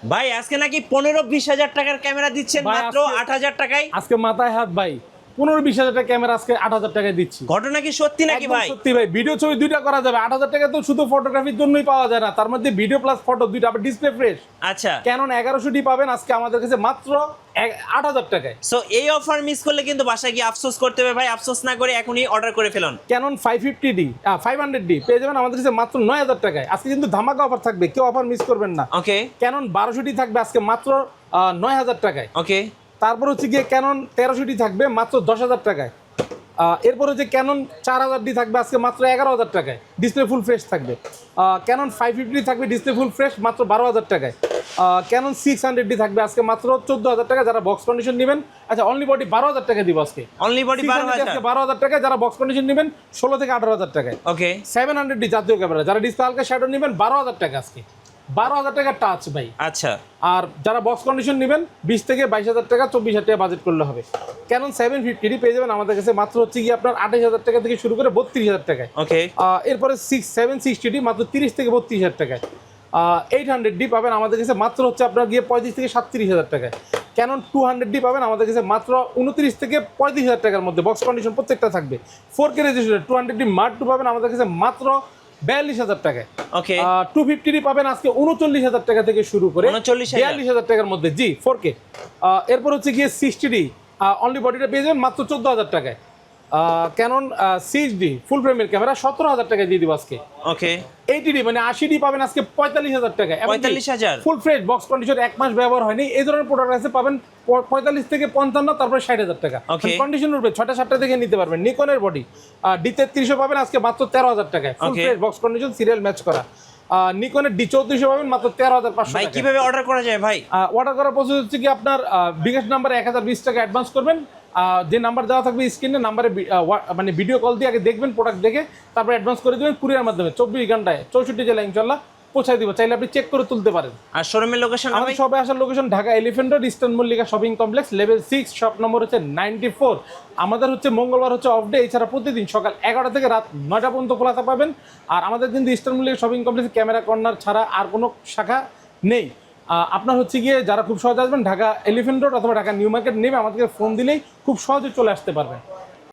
ভাই আজকে নাকি 15-20 হাজার টাকার ক্যামেরা দিচ্ছেন ভাই, মাত্র আজকে- 8,000 টাকায়। আজকে মাথায় হাত ভাই, 15-20 হাজার টাকা ক্যামেরা আজকে 8,000 টাকায় দিচ্ছি। ঘটনা কি সত্যি নাকি একদম ভাই? সত্যি ভাই, ভিডিও ছবি দুইটা করা যাবে। 8,000 টাকা তো শুধু ফটোগ্রাফির জন্যই পাওয়া যায় না, তার মধ্যে ভিডিও প্লাস ফটো দুইটা, আবার ডিসপ্লে ফ্রেশ। আচ্ছা, ক্যানন 1100D পাবেন আজকে আমাদের কাছে মাত্র 8,000 টাকায়। সো এই অফার মিস করলে কিন্তু বাসায় গিয়ে আফসোস করতে হবে ভাই। আফসোস না করে এখনই অর্ডার করে ফেলুন। ক্যানন 500D পেয়ে যাবেন আমাদের কাছে মাত্র 9,000 টাকায়। আজকে কিন্তু ধামাকা অফার থাকবে, কেউ অফার মিস করবেন না। ওকে ক্যানন 1200D থাকবে আজকে মাত্র 9,000 টাকায়। ওকে, তারপর হচ্ছে গিয়ে ক্যানন 1300D থাকবে মাত্র 10,000 টাকায়। এরপর হচ্ছে ক্যানন 4000D থাকবে আজকে মাত্র 11,000 টাকায়, ডিসপ্লে ফুল ফ্রেশ থাকবে। ক্যানন 550D থাকবে ডিসপ্লে ফুল ফ্রেশ মাত্র 12,000 টাকায়। ক্যানন 600D থাকবে আজকে মাত্র 14,000 টাকা, যারা বক্স কন্ডিশন নেবেন। আচ্ছা, অনলি বডি 12,000 টাকা দিব আজকে। Only body 12,000। 12,000 টাকায়, যারা বক্স কন্ডিশন নেবেন 16 থেকে 18,000 টাকায়। ওকে, 700D জাতীয় ক্যামেরা, যারা ডিসপ্লে হালকা শ্যাডো নেবেন 12,000 টাকা আজকে। 12,000 টাকা টাচ ভাই। আচ্ছা আর যারা বক্স কন্ডিশন নেবেন 20 থেকে 22,000 টাকা, 24,000 টাকা বাজেট করলে হবে। ক্যানন 750D পেয়ে যাবেন আমাদের কাছে মাত্র হচ্ছে গিয়ে আপনার 28,000 টাকা থেকে শুরু করে 32,000 টাকায়। ওকে, এরপরে 760D মাত্র 30 থেকে 32,000 টাকায়। 800D পাবেন আমাদের কাছে মাত্র হচ্ছে আপনার গিয়ে 35 থেকে 37,000 টাকায়। ক্যানন 200D পাবেন আমাদের কাছে মাত্র 29 থেকে 35,000 টাকার মধ্যে, বক্স কন্ডিশন প্রত্যেকটা থাকবে। 4K রেজলিউশন 200D মার্ক 2 পাবেন আমাদের কাছে মাত্র 42,000 টাকায়। ওকে, 250D পাবেন আজকে 39,000 টাকা থেকে শুরু করে 39,000 42,000 টাকার মধ্যে, জি 4K। এরপর হচ্ছে গিয়ে 60D অনলি বডিটা পেয়ে যাবেন মাত্র 14,000 টাকায়। ক্যানন 6D ফুল ফ্রেমের ক্যামেরা 17,000 টাকায় দিয়ে দিব আজকে। ওকে, 80D মানে 80D পাবেন আজকে 45,000 টাকায়। 45,000 ফুল ফ্রেশ বক্স কন্ডিশন, 1 মাস ব্যবহার হয়নি এই ধরনের প্রোডাক্ট আছে পাবেন 45 থেকে 55, তারপরে 60,000 টাকা। Okay. কন্ডিশন উঠবে 6টা 7টা থেকে নিতে পারবেন। নিকনের বডি D3300 পাবেন আজকে মাত্র 13,000 টাকায়, ফুল Okay. Fresh box condition serial match করা। নিকনের D3400 পাবেন মাত্র 13,500 ভাই টাকা। কিভাবে অর্ডার করা যায় ভাই? অর্ডার করার প্রসেস হচ্ছে কি আপনার বিকাশ নাম্বারে 1020 টাকা অ্যাডভান্স করবেন। যে নাম্বার দেওয়া থাকবে স্ক্রিনে, নাম্বারে মানে ভিডিও কল দিয়ে আগে দেখবেন, প্রোডাক্ট দেখে তারপরে অ্যাডভান্স করে দেবেন। কুরিয়ার মাধ্যমে 24 ঘন্টায় 64 জেলা ইনশাল্লাহ পৌঁছায় দিব। চাইলে আপনি চেক করে তুলতে পারেন। আর শোরুমের লোকেশন আমাদের সবে আসার location Dhaka elephant road, eastern Mallika shopping complex, level 6, shop number হচ্ছে 94। আমাদের হচ্ছে মঙ্গলবার হচ্ছে অফ ডে, এছাড়া প্রতিদিন সকাল 11টা থেকে রাত 9টা পর্যন্ত খোলা পাবেন। আর আমাদের কিন্তু ইস্টার্ন মল্লিকা শপিং কমপ্লেক্সে ক্যামেরা কর্নার ছাড়া আর কোনো শাখা নেই। আপনার হচ্ছে গিয়ে যারা খুব সহজে আসবেন, ঢাকা এলিফ্যান্ট রোড অথবা ঢাকা নিউ মার্কেট নেমে আমাদেরকে ফোন দিলেই খুব সহজে চলে আসতে পারবেন।